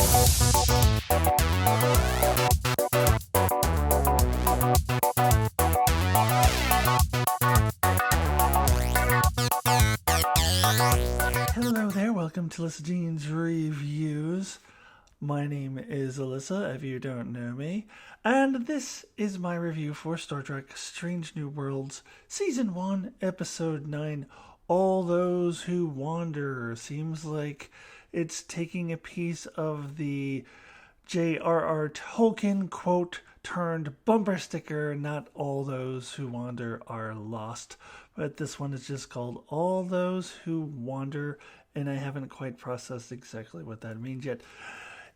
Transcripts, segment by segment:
Hello there, welcome to Alyssa Jean's Reviews. My name is Alyssa, if you don't know me, and this is my review for Star Trek Strange New Worlds, Season 1, Episode 9, All Those Who Wander. Seems like it's taking a piece of the J.R.R. Tolkien quote turned bumper sticker, not all those who wander are lost. But this one is just called All Those Who Wander, and I haven't quite processed exactly what that means yet.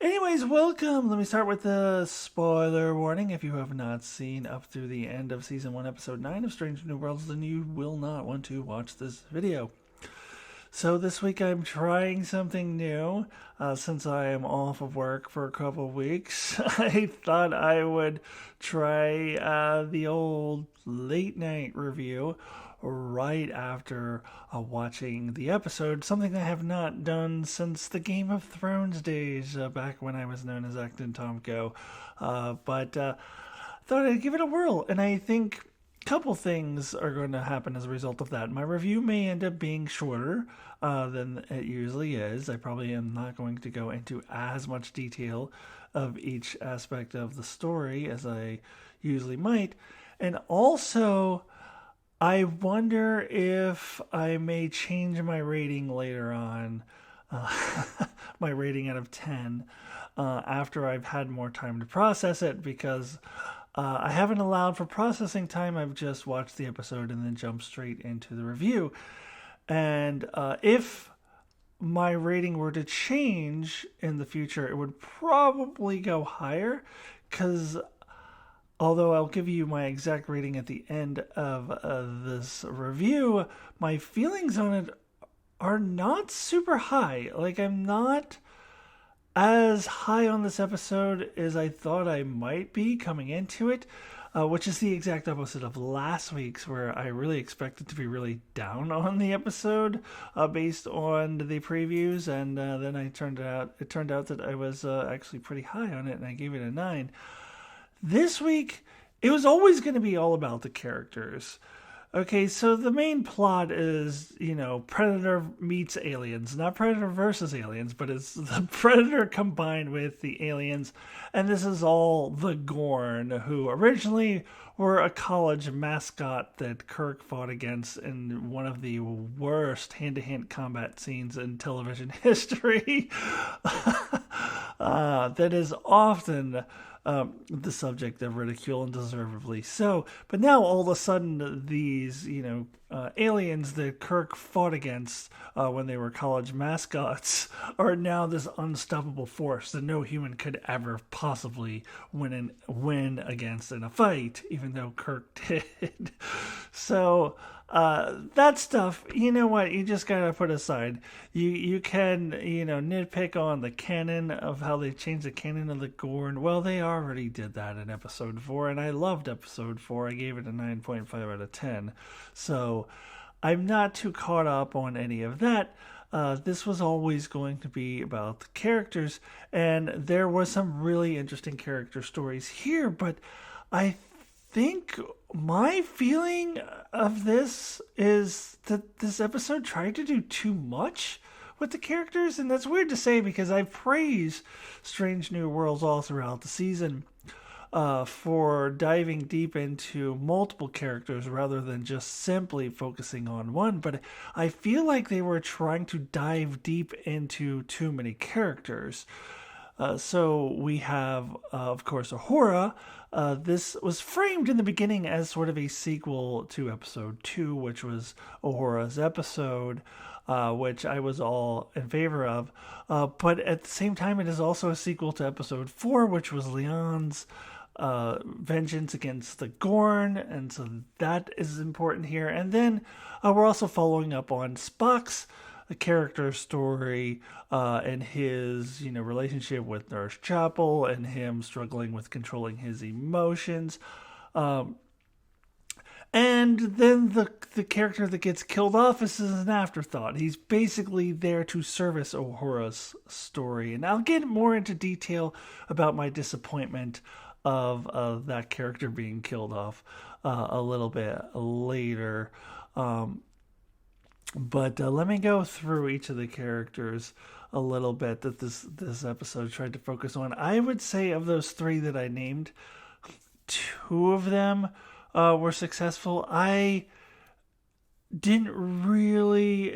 Anyways, welcome. Let me start with the spoiler warning. If you have not seen up through the end of Season 1, Episode 9 of Strange New Worlds, then you will not want to watch this video. So this week I'm trying something new. Since I am off of work for a couple of weeks, I thought I would try the old late night review right after watching the episode, something I have not done since the Game of Thrones days, back when I was known as Acton Tomko. But thought I'd give it a whirl, and I think couple things are going to happen as a result of that. My review may end up being shorter than it usually is. I probably am not going to go into as much detail of each aspect of the story as I usually might. And also, I wonder if I may change my rating later on, my rating out of 10, after I've had more time to process it, because I haven't allowed for processing time. I've just watched the episode and then jumped straight into the review. And if my rating were to change in the future, it would probably go higher, because although I'll give you my exact rating at the end of this review, my feelings on it are not super high. Like, I'm not as high on this episode as I thought I might be coming into it, which is the exact opposite of last week's, where I really expected to be really down on the episode based on the previews, and then it turned out that I was actually pretty high on it, and I gave it a 9. This week, it was always going to be all about the characters. Okay, so the main plot is, Predator meets aliens. Not Predator versus aliens, but it's the Predator combined with the aliens. And this is all the Gorn, who originally were a college mascot that Kirk fought against in one of the worst hand-to-hand combat scenes in television history. That is often the subject of ridicule, and deservedly so. But now all of a sudden, these aliens that Kirk fought against when they were college mascots are now this unstoppable force that no human could ever possibly win against in a fight, even though Kirk did. So that stuff, you know what, you just gotta put aside. You can, nitpick on the canon of how they changed the canon of the Gorn. Well, they already did that in episode 4, and I loved episode 4. I gave it a 9.5 out of 10. So I'm not too caught up on any of that. This was always going to be about the characters, and there was some really interesting character stories here, but I think my feeling of this is that this episode tried to do too much with the characters, and that's weird to say because I've praised Strange New Worlds all throughout the season for diving deep into multiple characters rather than just simply focusing on one, but I feel like they were trying to dive deep into too many characters. So we have, of course, Uhura. This was framed in the beginning as sort of a sequel to episode 2, which was Uhura's episode, which I was all in favor of. But at the same time, it is also a sequel to episode 4, which was Leon's vengeance against the Gorn, and so that is important here. And then we're also following up on Spock's character story and his relationship with Nurse Chapel and him struggling with controlling his emotions. And then the character that gets killed off is an afterthought. He's basically there to service Uhura's story. And I'll get more into detail about my disappointment of that character being killed off a little bit later. But let me go through each of the characters a little bit that this episode tried to focus on. I would say of those three that I named, two of them were successful. I didn't really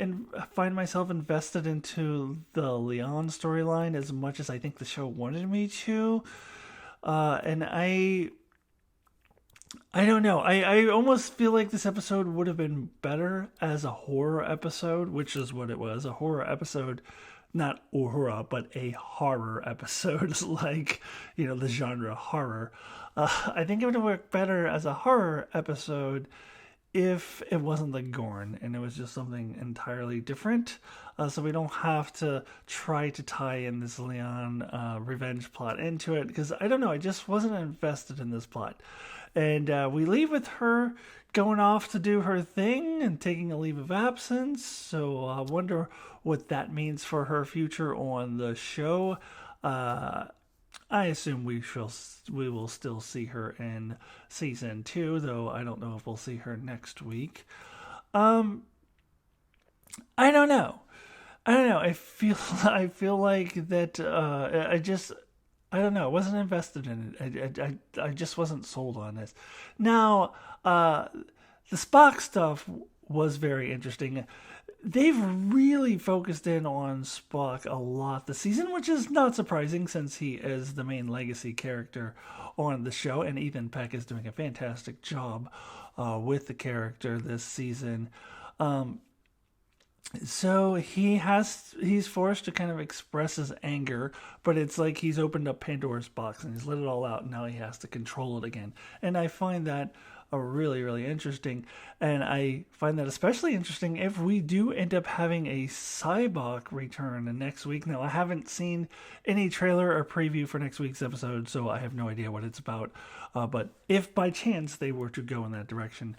find myself invested into the Leon storyline as much as I think the show wanted me to. And I don't know. I almost feel like this episode would have been better as a horror episode, which is what it was, a horror episode. Not Uhura, but a horror episode, like, the genre horror. I think it would have worked better as a horror episode if it wasn't the Gorn and it was just something entirely different. So we don't have to try to tie in this Leon revenge plot into it, because I don't know, I just wasn't invested in this plot. And we leave with her going off to do her thing and taking a leave of absence. So I wonder what that means for her future on the show. I assume we will still see her in season 2, though I don't know if we'll see her next week. I don't know. I feel like that. I don't know. I wasn't invested in it. I just wasn't sold on this. Now, the Spock stuff was very interesting. They've really focused in on Spock a lot this season, which is not surprising since he is the main legacy character on the show, and Ethan Peck is doing a fantastic job with the character this season. So he's forced to kind of express his anger, but it's like he's opened up Pandora's box and he's let it all out, and now he has to control it again. And I find that really, really interesting. And I find that especially interesting if we do end up having a Cybok return next week. Now, I haven't seen any trailer or preview for next week's episode, so I have no idea what it's about. But if by chance they were to go in that direction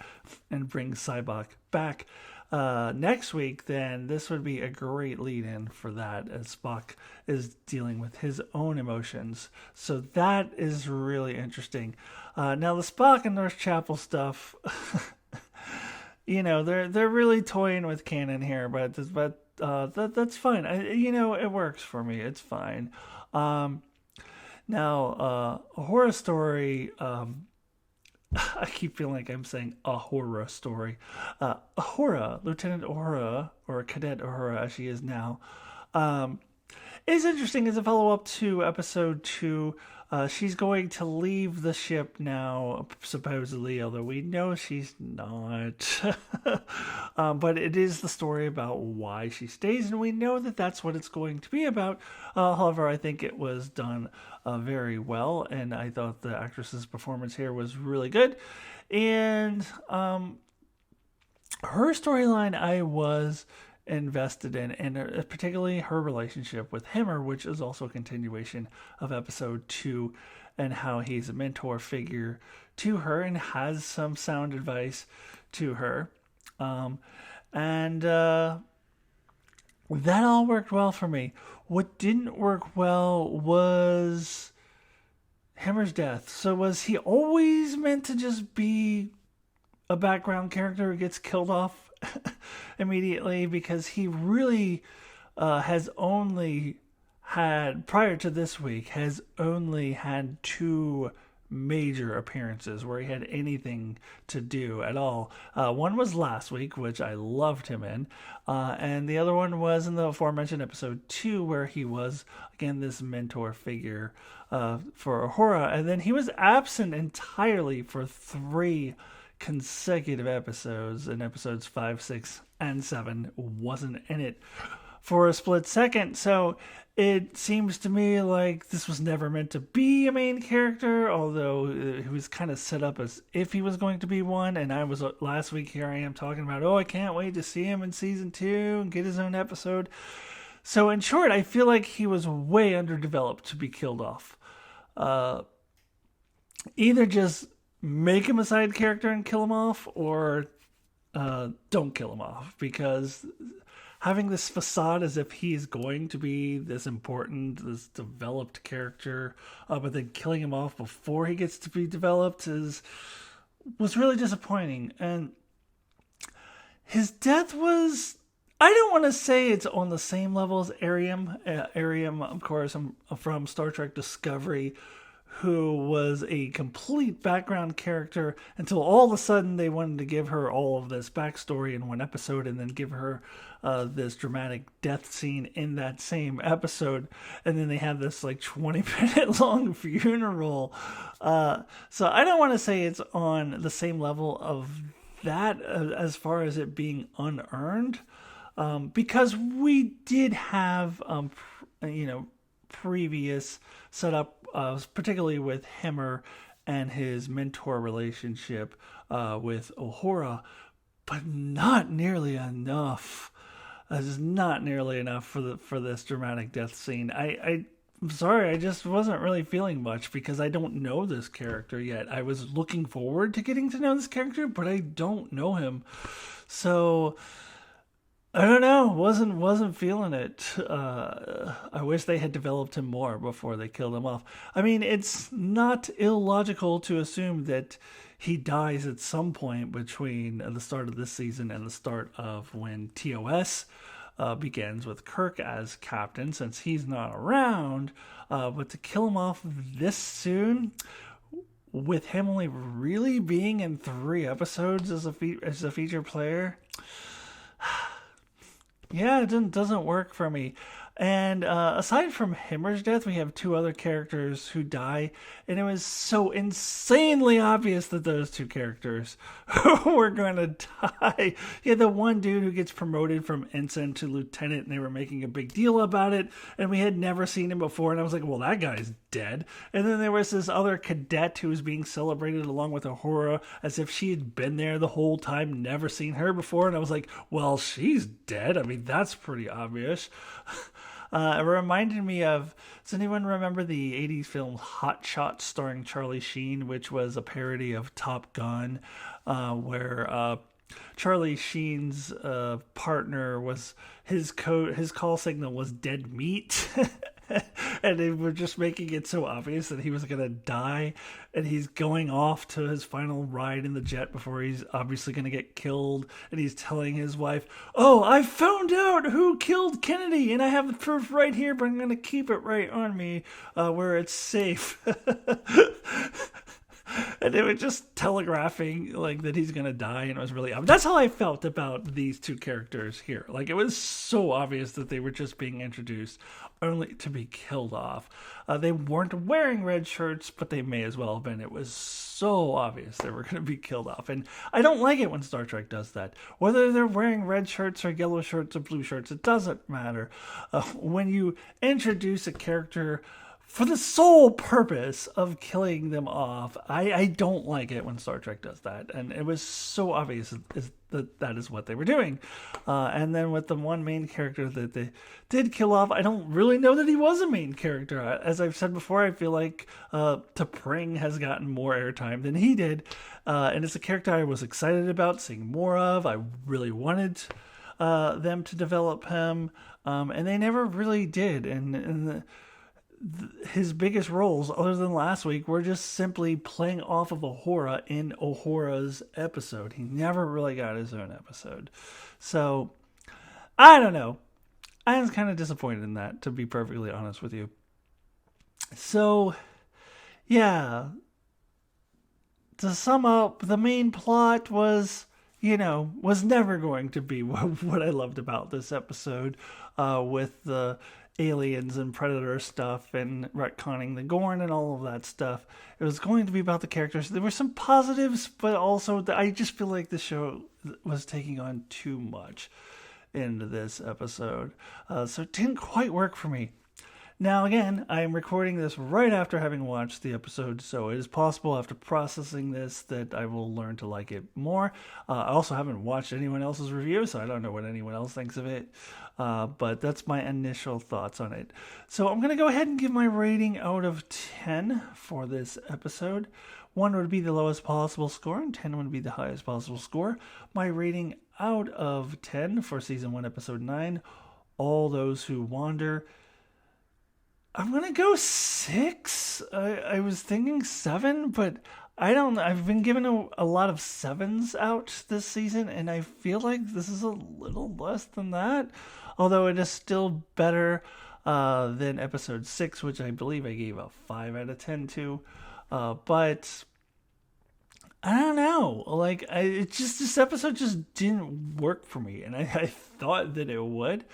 and bring Cybok back next week, then this would be a great lead-in for that, as Spock is dealing with his own emotions. So that is really interesting. Now the Spock and North Chapel stuff, they're really toying with canon here, but that's fine. It works for me. It's fine. Now a horror story. I keep feeling like I'm saying a horror story. Uhura, Lieutenant Uhura, or Cadet Uhura as she is now, is interesting as a follow-up to episode 2. She's going to leave the ship now, supposedly, although we know she's not. But it is the story about why she stays, and we know that that's what it's going to be about. However, I think it was done very well, and I thought the actress's performance here was really good. And her storyline I was invested in, and particularly her relationship with Hemmer, which is also a continuation of episode 2, and how he's a mentor figure to her and has some sound advice to her. And that all worked well for me. What didn't work well was Hemmer's death. So was he always meant to just be a background character who gets killed off immediately? Because he really has only had, prior to this week, has only had 2 major appearances where he had anything to do at all. One was last week, which I loved him in, and the other one was in the aforementioned episode 2, where he was again this mentor figure for Uhura, and then he was absent entirely for 3 consecutive episodes. In episodes 5, 6, and 7, wasn't in it for a split second. So it seems to me like this was never meant to be a main character, although he was kind of set up as if he was going to be one. And I was, last week, here I am talking about, I can't wait to see him in season 2 and get his own episode. So in short, I feel like he was way underdeveloped to be killed off. Either just make him a side character and kill him off, or don't kill him off, because having this facade as if he's going to be this important, this developed character, but then killing him off before he gets to be developed was really disappointing. And his death was, I don't want to say it's on the same level as Ariam. Ariam, of course, from Star Trek Discovery, who was a complete background character until all of a sudden they wanted to give her all of this backstory in one episode and then give her this dramatic death scene in that same episode. And then they had this like 20-minute long funeral. So I don't want to say it's on the same level of that as far as it being unearned. Because we did have, previous setup, particularly with Hemmer and his mentor relationship with Uhura, but not nearly enough. This is not nearly enough for this dramatic death scene. I'm sorry, I just wasn't really feeling much because I don't know this character yet. I was looking forward to getting to know this character, but I don't know him. So I don't know. Wasn't feeling it. I wish they had developed him more before they killed him off. I mean, it's not illogical to assume that he dies at some point between the start of this season and the start of when TOS begins with Kirk as captain, since he's not around. But to kill him off this soon, with him only really being in 3 episodes as a feature player. Yeah, it doesn't work for me. And aside from Himmer's death, we have 2 other characters who die, and it was so insanely obvious that those 2 characters were going to die. You had the one dude who gets promoted from ensign to lieutenant, and they were making a big deal about it, and we had never seen him before, and I was like, well, that guy's dead. And then there was this other cadet who was being celebrated along with Uhura as if she had been there the whole time, never seen her before, and I was like, well, she's dead. I mean, that's pretty obvious. It reminded me of, does anyone remember the 80s film Hot Shots starring Charlie Sheen, which was a parody of Top Gun, where Charlie Sheen's partner was, his call signal was dead meat. And they were just making it so obvious that he was going to die, and he's going off to his final ride in the jet before he's obviously going to get killed, and he's telling his wife, oh, I found out who killed Kennedy, and I have the proof right here, but I'm going to keep it right on me where it's safe. And they were just telegraphing like that he's gonna die, and it was really obvious. That's how I felt about these 2 characters here. Like, it was so obvious that they were just being introduced only to be killed off. They weren't wearing red shirts, but they may as well have been. It was so obvious they were gonna be killed off, and I don't like it when Star Trek does that. Whether they're wearing red shirts or yellow shirts or blue shirts, it doesn't matter. When you introduce a character for the sole purpose of killing them off, I don't like it when Star Trek does that. And it was so obvious that is what they were doing. And then with the one main character that they did kill off, I don't really know that he was a main character. As I've said before, I feel like T'Pring has gotten more airtime than he did. And it's a character I was excited about seeing more of. I really wanted them to develop him. And they never really did. His biggest roles, other than last week, were just simply playing off of Uhura in Uhura's episode. He never really got his own episode. So, I don't know. I was kind of disappointed in that, to be perfectly honest with you. So, yeah. To sum up, the main plot was never going to be what I loved about this episode, with the aliens and predator stuff and retconning the Gorn and all of that stuff. It was going to be about the characters. There were some positives, but also I just feel like the show was taking on too much into this episode. So it didn't quite work for me. Now, again, I am recording this right after having watched the episode, so it is possible after processing this that I will learn to like it more. I also haven't watched anyone else's review, so I don't know what anyone else thinks of it, but that's my initial thoughts on it. So I'm going to go ahead and give my rating out of 10 for this episode. 1 would be the lowest possible score, and 10 would be the highest possible score. My rating out of 10 for Season 1, Episode 9, All Those Who Wander, I'm gonna go 6. I was thinking 7, but I don't. I've been given a lot of 7s out this season, and I feel like this is a little less than that. Although it is still better than episode 6, which I believe I gave a 5 out of 10 to. But I don't know. Like, this episode just didn't work for me, and I thought that it would.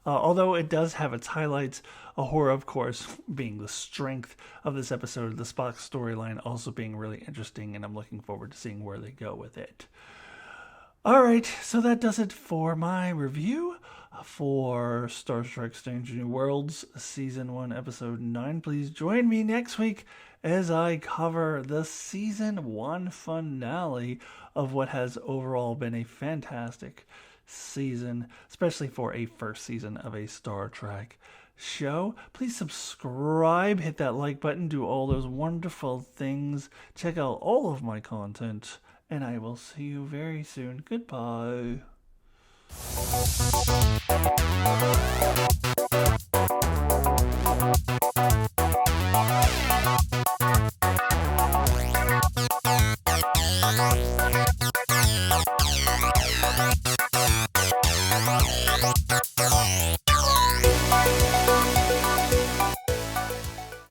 Although it does have its highlights, Ahura, of course, being the strength of this episode, the Spock storyline also being really interesting, and I'm looking forward to seeing where they go with it. Alright, so that does it for my review for Star Trek Strange New Worlds Season 1, Episode 9. Please join me next week as I cover the Season 1 finale of what has overall been a fantastic season, especially for a first season of a Star Trek show. Please subscribe, hit that like button, do all those wonderful things. Check out all of my content, and I will see you very soon. Goodbye.